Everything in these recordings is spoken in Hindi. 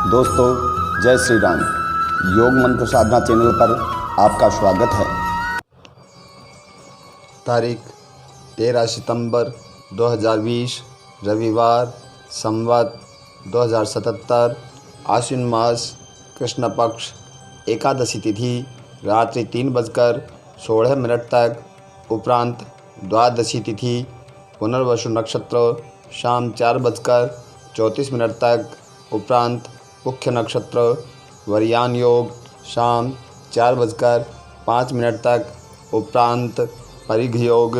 दोस्तों जय श्री राम। योग मंत्र साधना चैनल पर आपका स्वागत है। तारीख 13 सितंबर 2020 रविवार संवत 2077 आश्विन मास कृष्ण पक्ष एकादशी तिथि रात्रि 3:16 तक, उपरांत द्वादशी तिथि पुनर्वसु नक्षत्र शाम 4:34 तक, उपरांत मुख्य नक्षत्र वरयान योग शाम 4:05 तक, उपरांत परिघ योग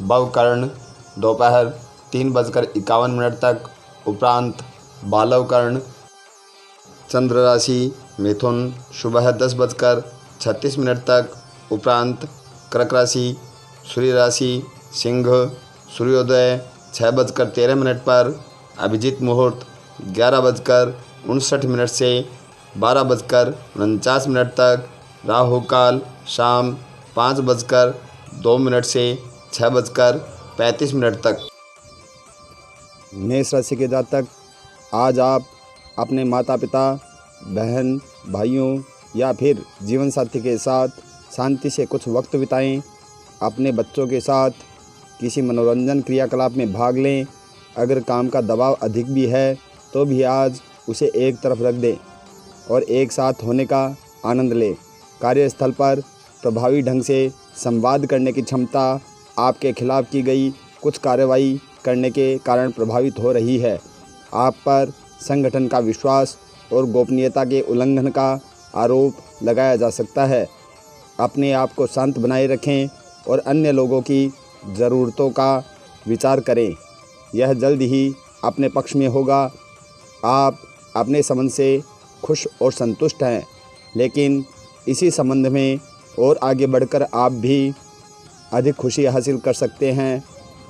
भवकर्ण दोपहर 3:51 तक, उपरांत बालवकर्ण। चंद्र राशि मिथुन सुबह 10:36 तक, उपरांत कर्क राशि। सूर्य राशि सिंह सूर्योदय 6:13 पर, अभिजीत मुहूर्त 11:59 से 12:49 तक, राहु काल शाम 5:02 से 6:35 तक। मेष राशि के जातक, आज आप अपने माता पिता, बहन भाइयों या फिर जीवन साथी के साथ शांति से कुछ वक्त बिताएं। अपने बच्चों के साथ किसी मनोरंजन क्रियाकलाप में भाग लें। अगर काम का दबाव अधिक भी है तो भी आज उसे एक तरफ रख दें और एक साथ होने का आनंद लें। कार्यस्थल पर प्रभावी ढंग से संवाद करने की क्षमता आपके खिलाफ की गई कुछ कार्रवाई करने के कारण प्रभावित हो रही है। आप पर संगठन का विश्वास और गोपनीयता के उल्लंघन का आरोप लगाया जा सकता है। अपने आप को शांत बनाए रखें और अन्य लोगों की ज़रूरतों का विचार करें। यह जल्द ही अपने पक्ष में होगा। आप अपने संबंध से खुश और संतुष्ट हैं, लेकिन इसी संबंध में और आगे बढ़कर आप भी अधिक खुशी हासिल कर सकते हैं।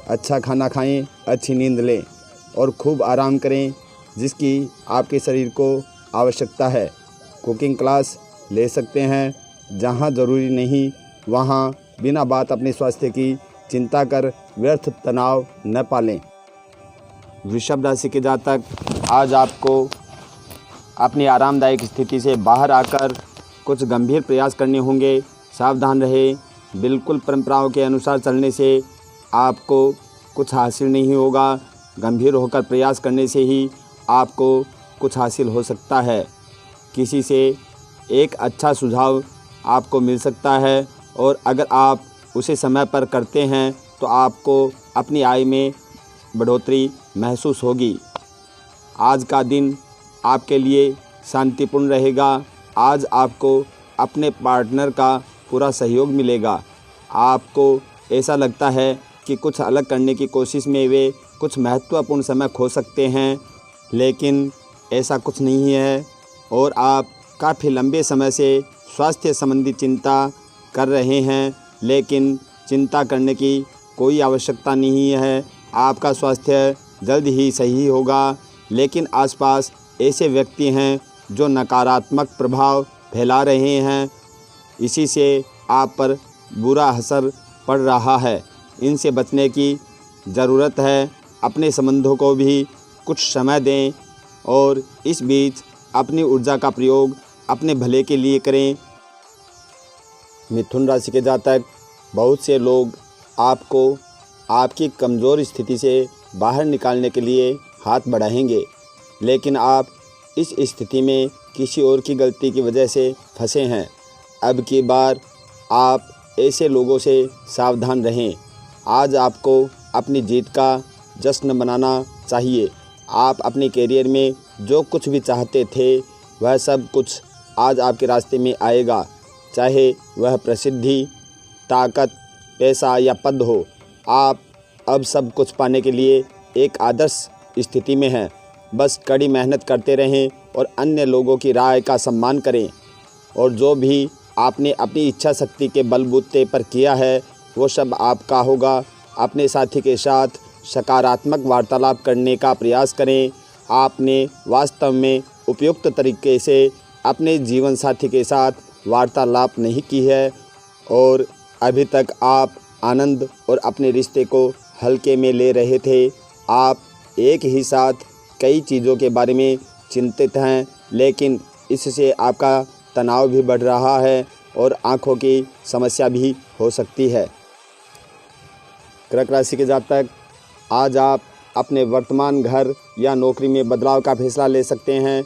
अच्छा खाना खाएं, अच्छी नींद लें और खूब आराम करें, जिसकी आपके शरीर को आवश्यकता है। कुकिंग क्लास ले सकते हैं। जहां ज़रूरी नहीं वहां बिना बात अपने स्वास्थ्य की चिंता कर व्यर्थ तनाव न पालें। वृषभ राशि के जातक, आज आपको अपनी आरामदायक स्थिति से बाहर आकर कुछ गंभीर प्रयास करने होंगे। सावधान रहें। बिल्कुल परंपराओं के अनुसार चलने से आपको कुछ हासिल नहीं होगा। गंभीर होकर प्रयास करने से ही आपको कुछ हासिल हो सकता है। किसी से एक अच्छा सुझाव आपको मिल सकता है और अगर आप उसे समय पर करते हैं तो आपको अपनी आय में बढ़ोतरी महसूस होगी। आज का दिन आपके लिए शांतिपूर्ण रहेगा। आज आपको अपने पार्टनर का पूरा सहयोग मिलेगा। आपको ऐसा लगता है कि कुछ अलग करने की कोशिश में वे कुछ महत्वपूर्ण समय खो सकते हैं, लेकिन ऐसा कुछ नहीं है और आप काफ़ी लंबे समय से स्वास्थ्य संबंधी चिंता कर रहे हैं, लेकिन चिंता करने की कोई आवश्यकता नहीं है। आपका स्वास्थ्य जल्द ही सही होगा, लेकिन आसपास ऐसे व्यक्ति हैं जो नकारात्मक प्रभाव फैला रहे हैं। इसी से आप पर बुरा असर पड़ रहा है। इनसे बचने की ज़रूरत है। अपने संबंधों को भी कुछ समय दें और इस बीच अपनी ऊर्जा का प्रयोग अपने भले के लिए करें। मिथुन राशि के जातक, बहुत से लोग आपको आपकी कमज़ोर स्थिति से बाहर निकालने के लिए हाथ बढ़ाएंगे, लेकिन आप इस स्थिति में किसी और की गलती की वजह से फंसे हैं। अब की बार आप ऐसे लोगों से सावधान रहें। आज आपको अपनी जीत का जश्न मनाना चाहिए। आप अपने करियर में जो कुछ भी चाहते थे वह सब कुछ आज आपके रास्ते में आएगा, चाहे वह प्रसिद्धि, ताकत, पैसा या पद हो। आप अब सब कुछ पाने के लिए एक आदर्श स्थिति में हैं। बस कड़ी मेहनत करते रहें और अन्य लोगों की राय का सम्मान करें, और जो भी आपने अपनी इच्छा शक्ति के बलबूते पर किया है वो सब आपका होगा। अपने साथी के साथ सकारात्मक वार्तालाप करने का प्रयास करें। आपने वास्तव में उपयुक्त तरीके से अपने जीवन साथी के साथ वार्तालाप नहीं की है और अभी तक आप आनंद और अपने रिश्ते को हल्के में ले रहे थे। आप एक ही साथ कई चीज़ों के बारे में चिंतित हैं, लेकिन इससे आपका तनाव भी बढ़ रहा है और आँखों की समस्या भी हो सकती है। कर्क राशि के जातक, आज आप अपने वर्तमान घर या नौकरी में बदलाव का फैसला ले सकते हैं।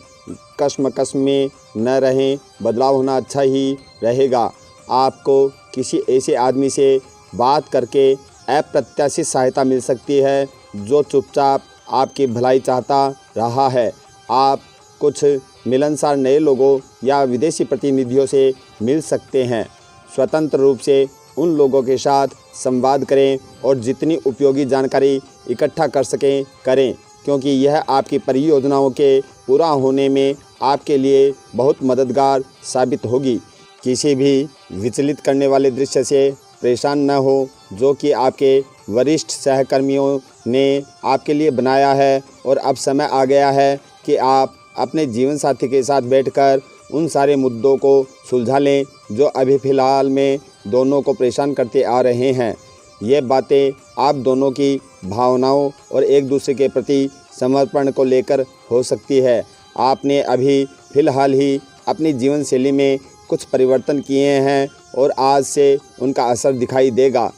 कश्मकश में न रहें, बदलाव होना अच्छा ही रहेगा। आपको किसी ऐसे आदमी से बात करके अप्रत्याशित सहायता मिल सकती है जो चुपचाप आपकी भलाई चाहता रहा है। आप कुछ मिलनसार नए लोगों या विदेशी प्रतिनिधियों से मिल सकते हैं। स्वतंत्र रूप से उन लोगों के साथ संवाद करें और जितनी उपयोगी जानकारी इकट्ठा कर सकें करें, क्योंकि यह आपकी परियोजनाओं के पूरा होने में आपके लिए बहुत मददगार साबित होगी। किसी भी विचलित करने वाले दृश्य से परेशान न हो जो कि आपके वरिष्ठ सहकर्मियों ने आपके लिए बनाया है, और अब समय आ गया है कि आप अपने जीवन साथी के साथ बैठकर उन सारे मुद्दों को सुलझा लें जो अभी फ़िलहाल में दोनों को परेशान करते आ रहे हैं। ये बातें आप दोनों की भावनाओं और एक दूसरे के प्रति समर्पण को लेकर हो सकती है। आपने अभी फ़िलहाल ही अपनी जीवन शैली में कुछ परिवर्तन किए हैं और आज से उनका असर दिखाई देगा।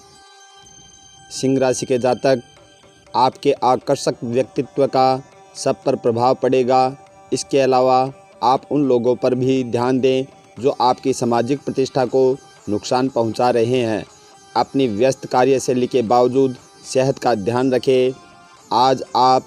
सिंह राशि के जातक, आपके आकर्षक व्यक्तित्व का सब पर प्रभाव पड़ेगा। इसके अलावा आप उन लोगों पर भी ध्यान दें जो आपकी सामाजिक प्रतिष्ठा को नुकसान पहुंचा रहे हैं। अपनी व्यस्त कार्यशैली के बावजूद सेहत का ध्यान रखें। आज आप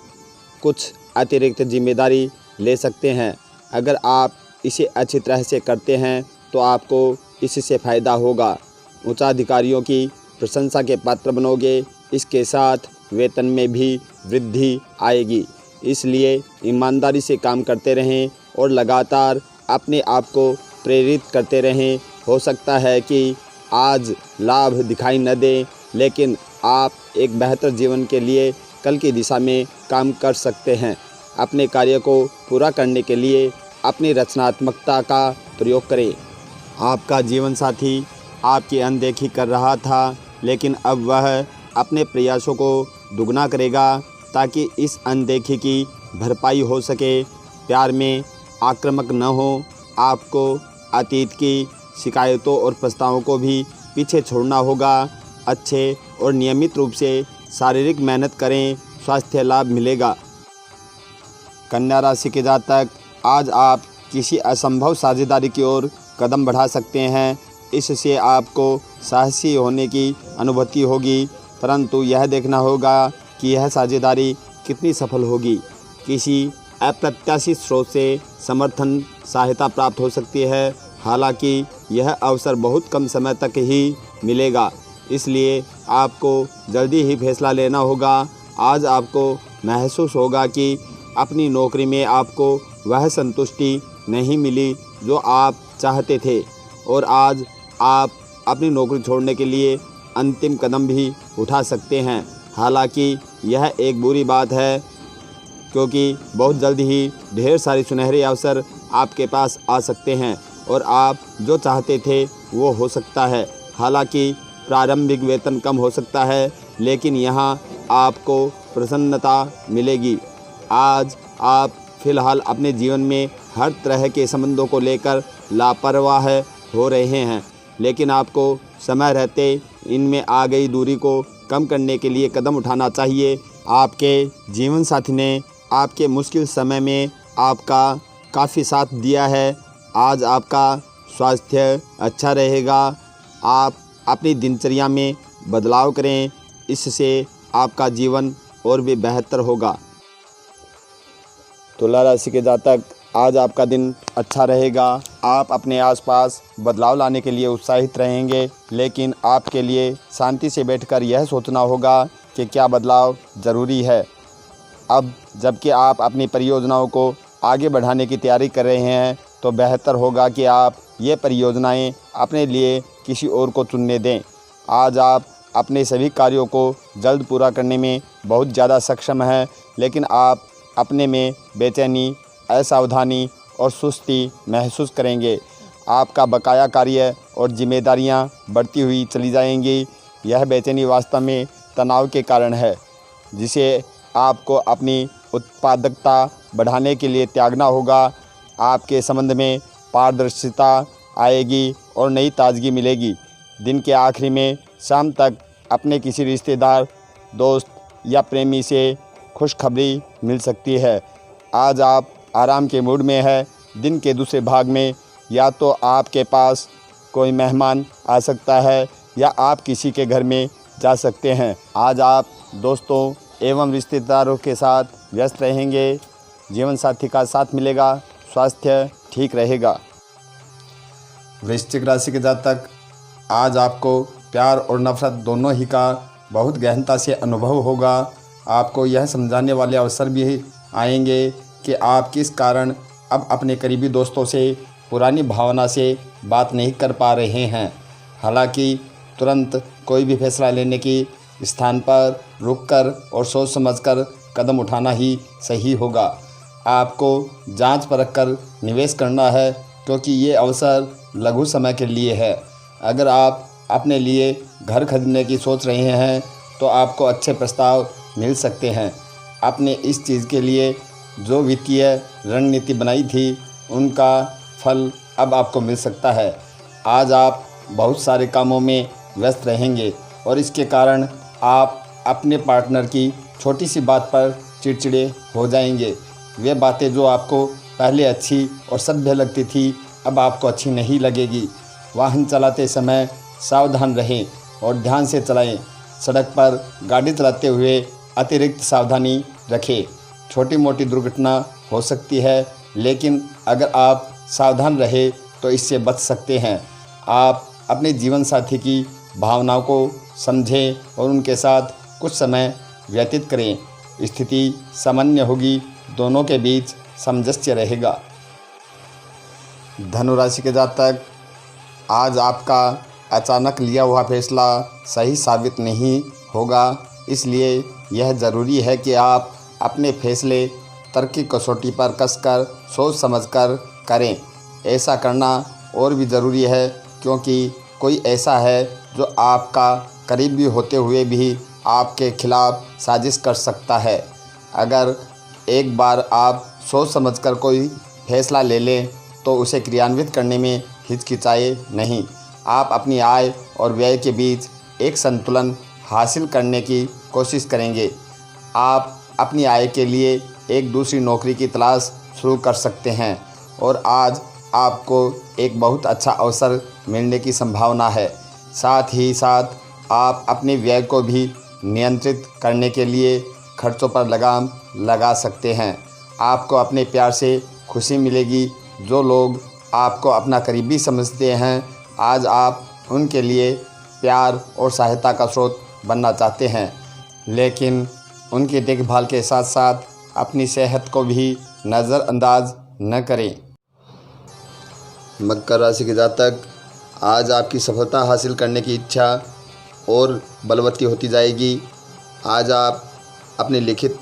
कुछ अतिरिक्त जिम्मेदारी ले सकते हैं। अगर आप इसे अच्छी तरह से करते हैं तो आपको इससे फ़ायदा होगा। उच्चाधिकारियों की प्रशंसा के पात्र बनोगे। इसके साथ वेतन में भी वृद्धि आएगी, इसलिए ईमानदारी से काम करते रहें और लगातार अपने आप को प्रेरित करते रहें। हो सकता है कि आज लाभ दिखाई न दे, लेकिन आप एक बेहतर जीवन के लिए कल की दिशा में काम कर सकते हैं। अपने कार्य को पूरा करने के लिए अपनी रचनात्मकता का प्रयोग करें। आपका जीवन साथी आपकी अनदेखी कर रहा था, लेकिन अब वह अपने प्रयासों को दुगना करेगा ताकि इस अनदेखी की भरपाई हो सके। प्यार में आक्रामक न हो। आपको अतीत की शिकायतों और प्रस्तावों को भी पीछे छोड़ना होगा। अच्छे और नियमित रूप से शारीरिक मेहनत करें, स्वास्थ्य लाभ मिलेगा। कन्या राशि के जातक, आज आप किसी असंभव साझेदारी की ओर कदम बढ़ा सकते हैं। इससे आपको साहसी होने की अनुभूति होगी, परंतु यह देखना होगा कि यह साझेदारी कितनी सफल होगी। किसी अप्रत्याशित स्रोत से समर्थन सहायता प्राप्त हो सकती है, हालांकि यह अवसर बहुत कम समय तक ही मिलेगा, इसलिए आपको जल्दी ही फैसला लेना होगा। आज आपको महसूस होगा कि अपनी नौकरी में आपको वह संतुष्टि नहीं मिली जो आप चाहते थे, और आज आप अपनी नौकरी छोड़ने के लिए अंतिम कदम भी उठा सकते हैं। हालांकि यह एक बुरी बात है, क्योंकि बहुत जल्द ही ढेर सारे सुनहरे अवसर आपके पास आ सकते हैं और आप जो चाहते थे वो हो सकता है। हालांकि प्रारंभिक वेतन कम हो सकता है, लेकिन यहाँ आपको प्रसन्नता मिलेगी। आज आप फिलहाल अपने जीवन में हर तरह के संबंधों को लेकर लापरवाह हो रहे हैं, लेकिन आपको समय रहते इनमें आ गई दूरी को कम करने के लिए कदम उठाना चाहिए। आपके जीवन साथी ने आपके मुश्किल समय में आपका काफ़ी साथ दिया है। आज आपका स्वास्थ्य अच्छा रहेगा। आप अपनी दिनचर्या में बदलाव करें, इससे आपका जीवन और भी बेहतर होगा। तुला राशि के जातक, आज आपका दिन अच्छा रहेगा। आप अपने आसपास बदलाव लाने के लिए उत्साहित रहेंगे, लेकिन आपके लिए शांति से बैठकर यह सोचना होगा कि क्या बदलाव ज़रूरी है। अब जबकि आप अपनी परियोजनाओं को आगे बढ़ाने की तैयारी कर रहे हैं, तो बेहतर होगा कि आप ये परियोजनाएं अपने लिए किसी और को चुनने दें। आज आप अपने सभी कार्यों को जल्द पूरा करने में बहुत ज़्यादा सक्षम हैं, लेकिन आप अपने में बेचैनी, असावधानी और सुस्ती महसूस करेंगे। आपका बकाया कार्य और जिम्मेदारियां बढ़ती हुई चली जाएंगी। यह बेचैनी वास्तव में तनाव के कारण है, जिसे आपको अपनी उत्पादकता बढ़ाने के लिए त्यागना होगा। आपके संबंध में पारदर्शिता आएगी और नई ताजगी मिलेगी। दिन के आखिरी में शाम तक अपने किसी रिश्तेदार, दोस्त या प्रेमी से खुशखबरी मिल सकती है। आज आप आराम के मूड में है। दिन के दूसरे भाग में या तो आपके पास कोई मेहमान आ सकता है या आप किसी के घर में जा सकते हैं। आज आप दोस्तों एवं रिश्तेदारों के साथ व्यस्त रहेंगे। जीवन साथी का साथ मिलेगा। स्वास्थ्य ठीक रहेगा। वृश्चिक राशि के जातक, आज आपको प्यार और नफरत दोनों ही का बहुत गहनता से अनुभव होगा। आपको यह समझाने वाले अवसर भी आएंगे कि आप किस कारण अब अपने करीबी दोस्तों से पुरानी भावना से बात नहीं कर पा रहे हैं। हालांकि तुरंत कोई भी फैसला लेने की स्थान पर रुककर और सोच समझकर कदम उठाना ही सही होगा। आपको जांच परख कर निवेश करना है, क्योंकि ये अवसर लघु समय के लिए है। अगर आप अपने लिए घर खरीदने की सोच रहे हैं तो आपको अच्छे प्रस्ताव मिल सकते हैं। आपने इस चीज़ के लिए जो वित्तीय रणनीति बनाई थी उनका फल अब आपको मिल सकता है। आज आप बहुत सारे कामों में व्यस्त रहेंगे और इसके कारण आप अपने पार्टनर की छोटी सी बात पर चिड़चिड़े हो जाएंगे। वे बातें जो आपको पहले अच्छी और सभ्य लगती थी अब आपको अच्छी नहीं लगेगी। वाहन चलाते समय सावधान रहें और ध्यान से चलाएं। सड़क पर गाड़ी चलाते हुए अतिरिक्त सावधानी रखें। छोटी मोटी दुर्घटना हो सकती है, लेकिन अगर आप सावधान रहे तो इससे बच सकते हैं। आप अपने जीवन साथी की भावनाओं को समझें और उनके साथ कुछ समय व्यतीत करें। स्थिति सामान्य होगी, दोनों के बीच सामंजस्य रहेगा। धनु राशि के जातक, आज आपका अचानक लिया हुआ फैसला सही साबित नहीं होगा, इसलिए यह ज़रूरी है कि आप अपने फैसले तर्क की कसौटी पर कसकर सोच समझकर करें। ऐसा करना और भी ज़रूरी है क्योंकि कोई ऐसा है जो आपका करीबी होते हुए भी आपके खिलाफ साजिश कर सकता है। अगर एक बार आप सोच समझकर कोई फैसला ले लें तो उसे क्रियान्वित करने में हिचकिचाए नहीं। आप अपनी आय और व्यय के बीच एक संतुलन हासिल करने की कोशिश करेंगे। आप अपनी आय के लिए एक दूसरी नौकरी की तलाश शुरू कर सकते हैं और आज आपको एक बहुत अच्छा अवसर मिलने की संभावना है। साथ ही साथ आप अपने व्यय को भी नियंत्रित करने के लिए खर्चों पर लगाम लगा सकते हैं। आपको अपने प्यार से खुशी मिलेगी। जो लोग आपको अपना करीबी समझते हैं, आज आप उनके लिए प्यार और सहायता का स्रोत बनना चाहते हैं, लेकिन उनकी देखभाल के साथ साथ अपनी सेहत को भी नज़रअंदाज न करें। मकर राशि के जातक, आज आपकी सफलता हासिल करने की इच्छा और बलवती होती जाएगी। आज आप अपने लिखित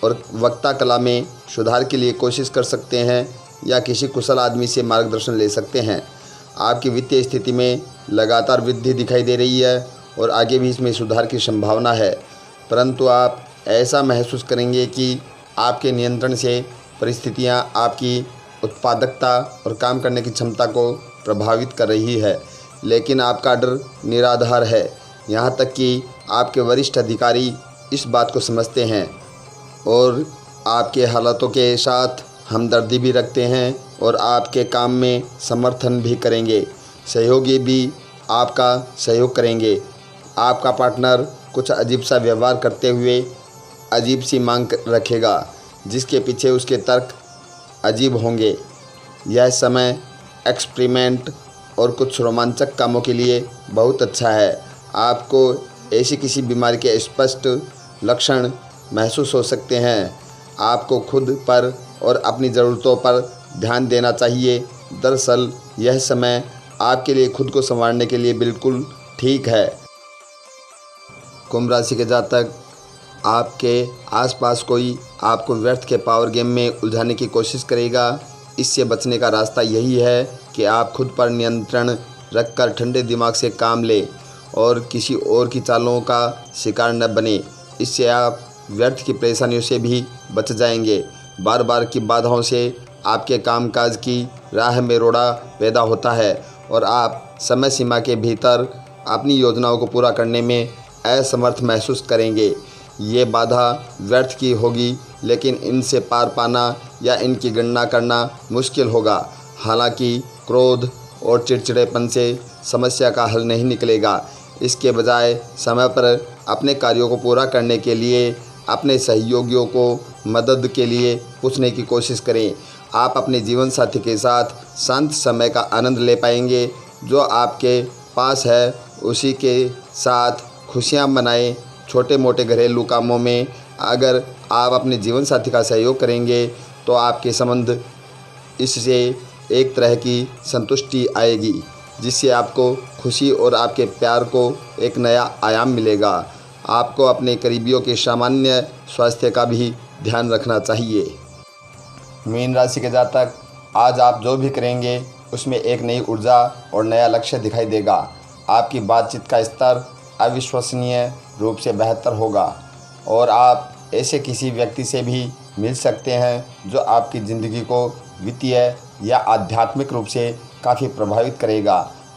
और वक्ता कला में सुधार के लिए कोशिश कर सकते हैं या किसी कुशल आदमी से मार्गदर्शन ले सकते हैं। आपकी वित्तीय स्थिति में लगातार वृद्धि दिखाई दे रही है और आगे भी इसमें सुधार की संभावना है, परंतु आप ऐसा महसूस करेंगे कि आपके नियंत्रण से परिस्थितियां आपकी उत्पादकता और काम करने की क्षमता को प्रभावित कर रही है। लेकिन आपका डर निराधार है। यहाँ तक कि आपके वरिष्ठ अधिकारी इस बात को समझते हैं और आपके हालातों के साथ हमदर्दी भी रखते हैं और आपके काम में समर्थन भी करेंगे। सहयोगी भी आपका सहयोग करेंगे। आपका पार्टनर कुछ अजीब सा व्यवहार करते हुए अजीब सी मांग रखेगा, जिसके पीछे उसके तर्क अजीब होंगे। यह समय एक्सपेरिमेंट और कुछ रोमांचक कामों के लिए बहुत अच्छा है। आपको ऐसी किसी बीमारी के स्पष्ट लक्षण महसूस हो सकते हैं। आपको खुद पर और अपनी ज़रूरतों पर ध्यान देना चाहिए। दरअसल यह समय आपके लिए खुद को संवारने के लिए बिल्कुल ठीक है। कुंभ राशि के जातक, आपके आसपास कोई आपको व्यर्थ के पावर गेम में उलझाने की कोशिश करेगा। इससे बचने का रास्ता यही है कि आप खुद पर नियंत्रण रखकर ठंडे दिमाग से काम लें और किसी और की चालों का शिकार न बने। इससे आप व्यर्थ की परेशानियों से भी बच जाएंगे। बार बार की बाधाओं से आपके कामकाज की राह में रोड़ा पैदा होता है और आप समय सीमा के भीतर अपनी योजनाओं को पूरा करने में असमर्थ महसूस करेंगे। ये बाधा व्यर्थ की होगी, लेकिन इनसे पार पाना या इनकी गणना करना मुश्किल होगा। हालांकि क्रोध और चिड़चिड़ेपन से समस्या का हल नहीं निकलेगा। इसके बजाय समय पर अपने कार्यों को पूरा करने के लिए अपने सहयोगियों को मदद के लिए पूछने की कोशिश करें। आप अपने जीवन साथी के साथ शांत समय का आनंद ले पाएंगे। जो आपके पास है उसी के साथ खुशियां मनाएं। छोटे मोटे घरेलू कामों में अगर आप अपने जीवन साथी का सहयोग करेंगे तो आपके संबंध इससे एक तरह की संतुष्टि आएगी, जिससे आपको खुशी और आपके प्यार को एक नया आयाम मिलेगा। आपको अपने करीबियों के सामान्य स्वास्थ्य का भी ध्यान रखना चाहिए। मीन राशि के जातक, आज आप जो भी करेंगे उसमें एक नई ऊर्जा और नया लक्ष्य दिखाई देगा। आपकी बातचीत का स्तर अविश्वसनीय रूप से बेहतर होगा और आप ऐसे किसी व्यक्ति से भी मिल सकते हैं जो आपकी ज़िंदगी को वित्तीय या आध्यात्मिक रूप से काफ़ी प्रभावित करेगा।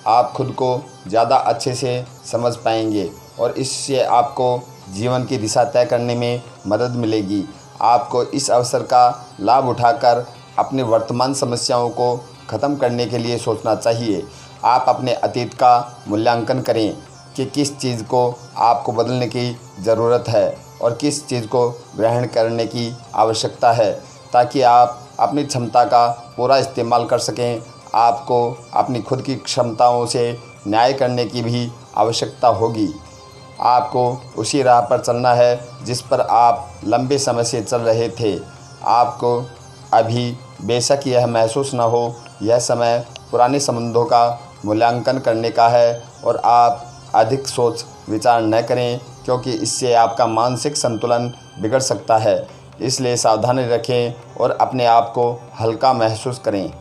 आप खुद को ज़्यादा अच्छे से समझ पाएंगे और इससे आपको जीवन की दिशा तय करने में मदद मिलेगी। आपको इस अवसर का लाभ उठाकर अपने वर्तमान समस्याओं को ख़त्म करने के लिए सोचना चाहिए। आप अपने अतीत का मूल्यांकन करें कि किस चीज़ को आपको बदलने की ज़रूरत है और किस चीज़ को ग्रहण करने की आवश्यकता है, ताकि आप अपनी क्षमता का पूरा इस्तेमाल कर सकें। आपको अपनी खुद की क्षमताओं से न्याय करने की भी आवश्यकता होगी। आपको उसी राह पर चलना है जिस पर आप लंबे समय से चल रहे थे। आपको अभी बेशक यह महसूस न हो, यह समय पुराने संबंधों का मूल्यांकन करने का है और आप अधिक सोच विचार न करें, क्योंकि इससे आपका मानसिक संतुलन बिगड़ सकता है। इसलिए सावधानी रखें और अपने आप को हल्का महसूस करें।